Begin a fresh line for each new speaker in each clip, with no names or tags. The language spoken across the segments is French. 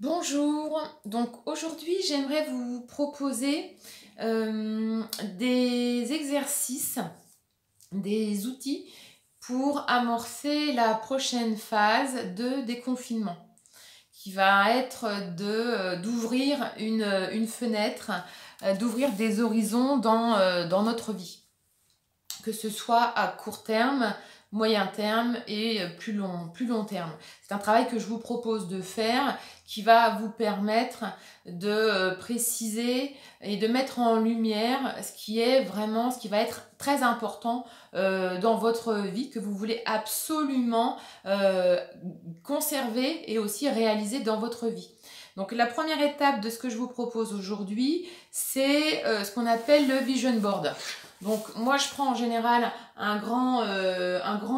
Bonjour, donc aujourd'hui j'aimerais vous proposer des exercices, des outils pour amorcer la prochaine phase de déconfinement qui va être d'ouvrir une fenêtre, d'ouvrir des horizons dans notre vie, que ce soit à court terme, moyen terme et plus long terme. C'est un travail que je vous propose de faire qui va vous permettre de préciser et de mettre en lumière ce qui est vraiment, ce qui va être très important dans votre vie, que vous voulez absolument conserver et aussi réaliser dans votre vie. Donc la première étape de ce que je vous propose aujourd'hui, c'est ce qu'on appelle le vision board. Donc moi je prends en général un grand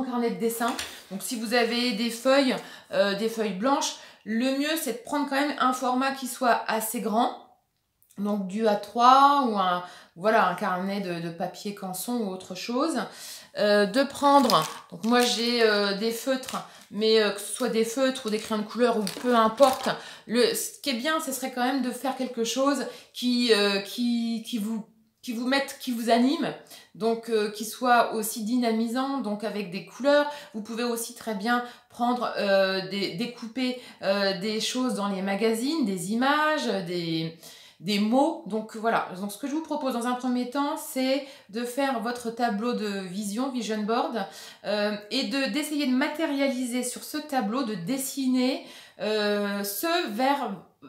carnet de dessin. Donc si vous avez des feuilles blanches, le mieux c'est de prendre quand même un format qui soit assez grand. Donc du A3 ou un carnet de papier canson ou autre chose. De prendre, donc moi j'ai des feutres, mais que ce soit des feutres ou des crayons de couleur ou peu importe, ce qui est bien, ce serait quand même de faire quelque chose qui vous anime, donc qui soit aussi dynamisant, donc avec des couleurs. Vous pouvez aussi très bien prendre, découper des choses dans les magazines, des images, des mots. Donc voilà, donc ce que je vous propose dans un premier temps, c'est de faire votre tableau de vision board, et d'essayer de matérialiser sur ce tableau, de dessiner ce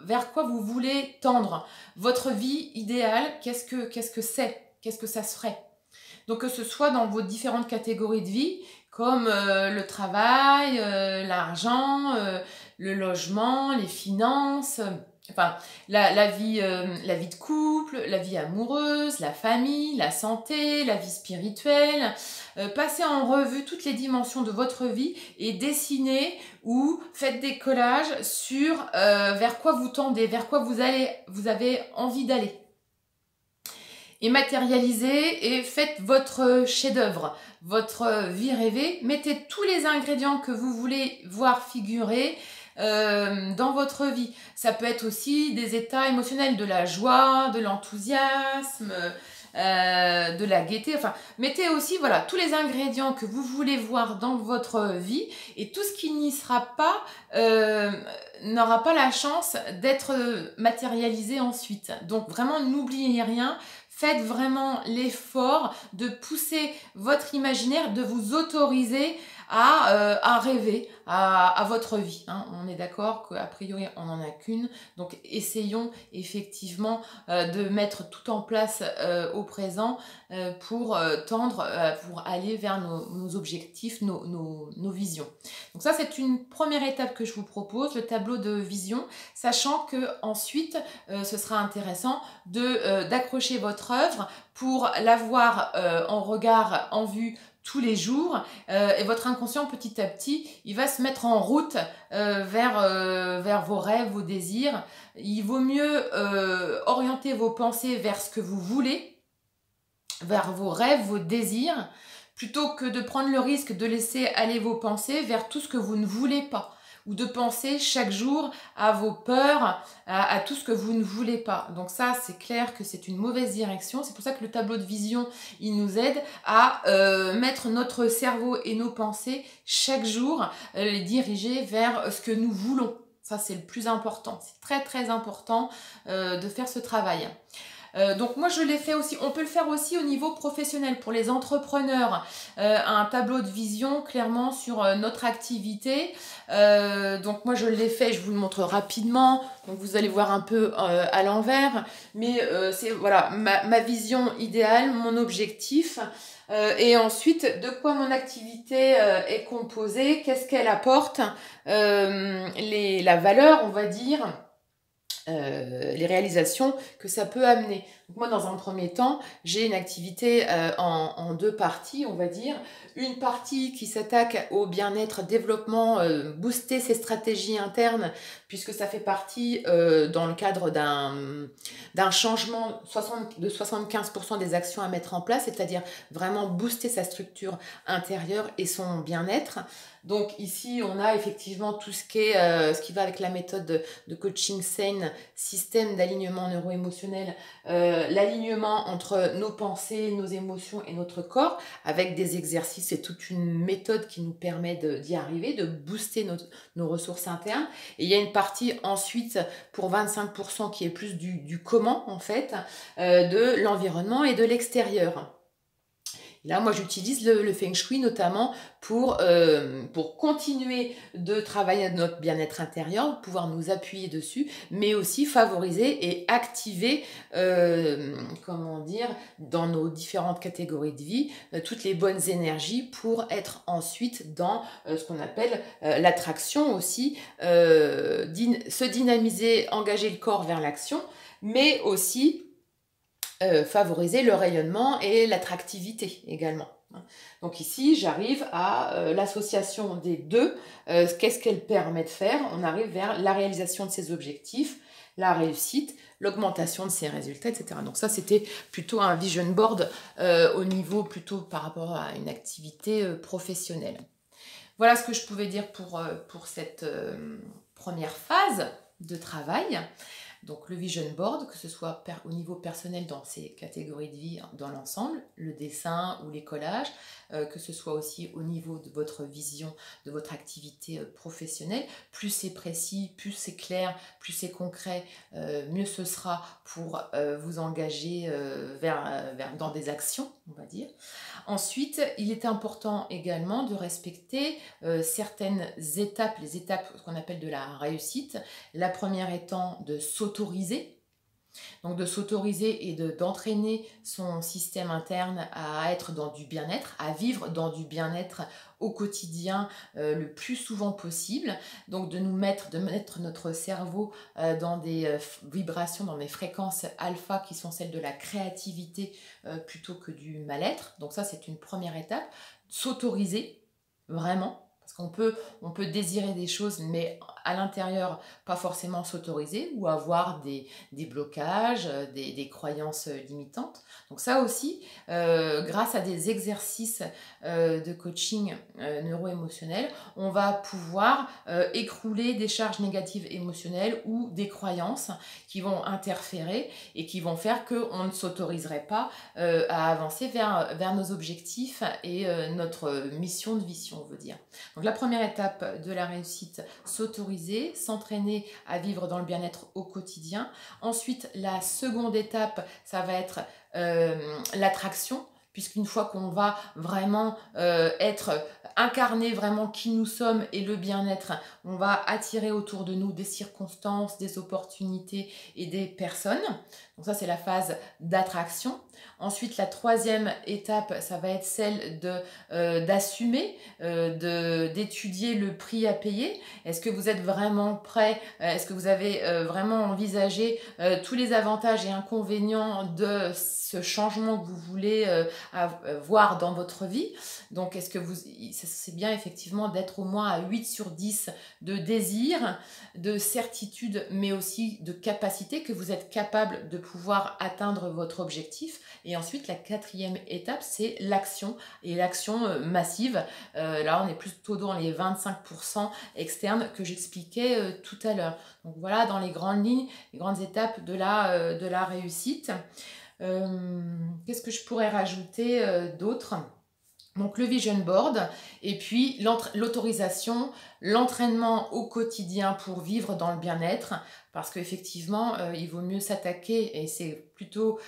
vers quoi vous voulez tendre. Votre vie idéale, qu'est-ce que c'est? Qu'est-ce que ça serait? Donc que ce soit dans vos différentes catégories de vie, comme le travail, l'argent, le logement, les finances, enfin la vie de couple, la vie amoureuse, la famille, la santé, la vie spirituelle. Passez en revue toutes les dimensions de votre vie et dessinez ou faites des collages sur vers quoi vous tendez, vers quoi vous avez envie d'aller. Et matérialisez et faites votre chef-d'œuvre, votre vie rêvée. Mettez tous les ingrédients que vous voulez voir figurer dans votre vie. Ça peut être aussi des états émotionnels, de la joie, de l'enthousiasme, de la gaieté. Enfin, mettez aussi voilà, tous les ingrédients que vous voulez voir dans votre vie, et tout ce qui n'y sera pas n'aura pas la chance d'être matérialisé ensuite. Donc vraiment, n'oubliez rien. Faites vraiment l'effort de pousser votre imaginaire, de vous autoriser à rêver à votre vie. Hein. On est d'accord qu'a priori, on n'en a qu'une. Donc, essayons effectivement de mettre tout en place au présent pour tendre, pour aller vers nos objectifs, nos visions. Donc ça, c'est une première étape que je vous propose, le tableau de vision, sachant que ensuite, ce sera intéressant d'accrocher votre œuvre pour l'avoir en regard, en vue tous les jours, et votre inconscient petit à petit, il va se mettre en route vers vos rêves, vos désirs. Il vaut mieux orienter vos pensées vers ce que vous voulez, vers vos rêves, vos désirs, plutôt que de prendre le risque de laisser aller vos pensées vers tout ce que vous ne voulez pas, ou de penser chaque jour à vos peurs, à tout ce que vous ne voulez pas. Donc ça, c'est clair que c'est une mauvaise direction. C'est pour ça que le tableau de vision, il nous aide à mettre notre cerveau et nos pensées chaque jour, les diriger vers ce que nous voulons. Ça, c'est le plus important. C'est très, très important de faire ce travail. Donc moi je l'ai fait aussi, on peut le faire aussi au niveau professionnel pour les entrepreneurs, un tableau de vision clairement sur notre activité. Donc moi je l'ai fait, je vous le montre rapidement, donc vous allez voir un peu à l'envers, mais c'est voilà ma vision idéale, mon objectif. Et ensuite, de quoi mon activité est composée, qu'est-ce qu'elle apporte, la valeur, on va dire, les réalisations que ça peut amener. Donc moi, dans un premier temps, j'ai une activité en deux parties, on va dire. Une partie qui s'attaque au bien-être, développement, booster ses stratégies internes, puisque ça fait partie, dans le cadre d'un changement de 75% des actions à mettre en place, c'est-à-dire vraiment booster sa structure intérieure et son bien-être. Donc ici, on a effectivement tout ce qui est, ce qui va avec la méthode de coaching SANE, système d'alignement neuro-émotionnel, l'alignement entre nos pensées, nos émotions et notre corps, avec des exercices et toute une méthode qui nous permet d'y arriver, de booster nos ressources internes. Et il y a une partie ensuite pour 25% qui est plus du comment en fait, de l'environnement et de l'extérieur. Là, moi, j'utilise le Feng Shui notamment pour continuer de travailler notre bien-être intérieur, pouvoir nous appuyer dessus, mais aussi favoriser et activer, comment dire, dans nos différentes catégories de vie, toutes les bonnes énergies pour être ensuite dans ce qu'on appelle l'attraction aussi, se dynamiser, engager le corps vers l'action, mais aussi favoriser le rayonnement et l'attractivité également. Donc ici, j'arrive à l'association des deux. Qu'est-ce qu'elle permet de faire? On arrive vers la réalisation de ses objectifs, la réussite, l'augmentation de ses résultats, etc. Donc ça, c'était plutôt un vision board au niveau plutôt par rapport à une activité professionnelle. Voilà ce que je pouvais dire pour cette première phase de travail. Donc le vision board, que ce soit au niveau personnel dans ses catégories de vie dans l'ensemble, le dessin ou les collages, que ce soit aussi au niveau de votre vision, de votre activité professionnelle. Plus c'est précis, plus c'est clair, plus c'est concret, mieux ce sera pour vous engager dans des actions, on va dire. Ensuite, il est important également de respecter certaines étapes, les étapes qu'on appelle de la réussite. La première étant de s'autoriser. Donc de s'autoriser et d'entraîner son système interne à être dans du bien-être, à vivre dans du bien-être au quotidien le plus souvent possible. Donc de mettre notre cerveau dans des vibrations, dans des fréquences alpha qui sont celles de la créativité plutôt que du mal-être. Donc ça, c'est une première étape. S'autoriser, vraiment. Parce on peut désirer des choses, mais à l'intérieur, pas forcément s'autoriser ou avoir des blocages, des croyances limitantes. Donc ça aussi, grâce à des exercices de coaching neuro-émotionnel, on va pouvoir écrouler des charges négatives émotionnelles ou des croyances qui vont interférer et qui vont faire qu'on ne s'autoriserait pas à avancer vers nos objectifs et notre mission de vie, si on veut dire. Donc la première étape de la réussite, s'autoriser, s'entraîner à vivre dans le bien-être au quotidien. Ensuite, la seconde étape, ça va être l'attraction, puisqu'une fois qu'on va vraiment incarner vraiment qui nous sommes et le bien-être, on va attirer autour de nous des circonstances, des opportunités et des personnes. Donc ça, c'est la phase d'attraction. Ensuite, la troisième étape, ça va être celle d'assumer, d'étudier le prix à payer. Est-ce que vous êtes vraiment prêt? Est-ce que vous avez vraiment envisagé tous les avantages et inconvénients de ce changement que vous voulez voir dans votre vie? Donc, est-ce que c'est bien effectivement d'être au moins à 8 sur 10 de désir, de certitude, mais aussi de capacité, que vous êtes capable de pouvoir atteindre votre objectif. Et ensuite, la quatrième étape, c'est l'action, et l'action massive. Là, on est plutôt dans les 25% externes que j'expliquais tout à l'heure. Donc voilà, dans les grandes lignes, les grandes étapes de la réussite. Qu'est-ce que je pourrais rajouter d'autre ? Donc le vision board et puis l'autorisation, l'entraînement au quotidien pour vivre dans le bien-être, parce qu'effectivement il vaut mieux s'attaquer, et c'est plutôt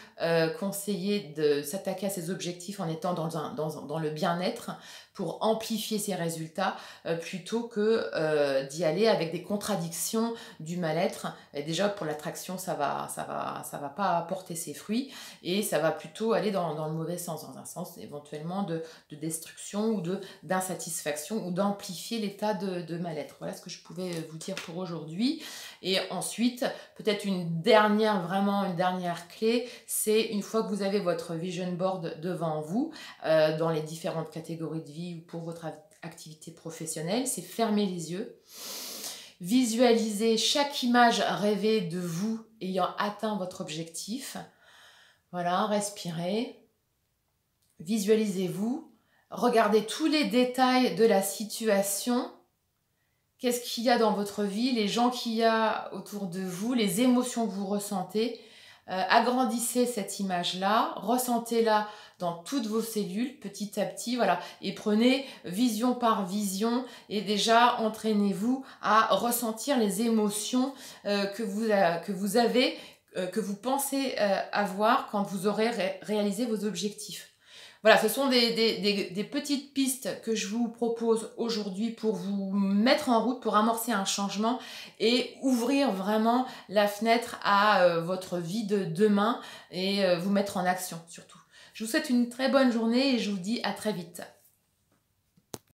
conseillé de s'attaquer à ses objectifs en étant dans le bien-être pour amplifier ses résultats plutôt que d'y aller avec des contradictions du mal-être. Et déjà pour l'attraction, ça va pas porter ses fruits, et ça va plutôt aller dans le mauvais sens, dans un sens éventuellement de destruction ou d'insatisfaction, ou d'amplifier l'état de mal-être. Voilà ce que je pouvais vous dire pour aujourd'hui. Et ensuite, peut-être une dernière clé, c'est une fois que vous avez votre vision board devant vous, dans les différentes catégories de vie ou pour votre activité professionnelle, c'est fermer les yeux, visualiser chaque image rêvée de vous ayant atteint votre objectif. Voilà, respirez, visualisez-vous regardez tous les détails de la situation. Qu'est-ce qu'il y a dans votre vie, les gens qu'il y a autour de vous, les émotions que vous ressentez. Agrandissez cette image-là, ressentez-la dans toutes vos cellules petit à petit, voilà, et prenez vision par vision et déjà entraînez-vous à ressentir les émotions que vous avez, que vous pensez avoir quand vous aurez réalisé vos objectifs. Voilà, ce sont des petites pistes que je vous propose aujourd'hui pour vous mettre en route, pour amorcer un changement et ouvrir vraiment la fenêtre à votre vie de demain et vous mettre en action surtout. Je vous souhaite une très bonne journée et je vous dis à très vite.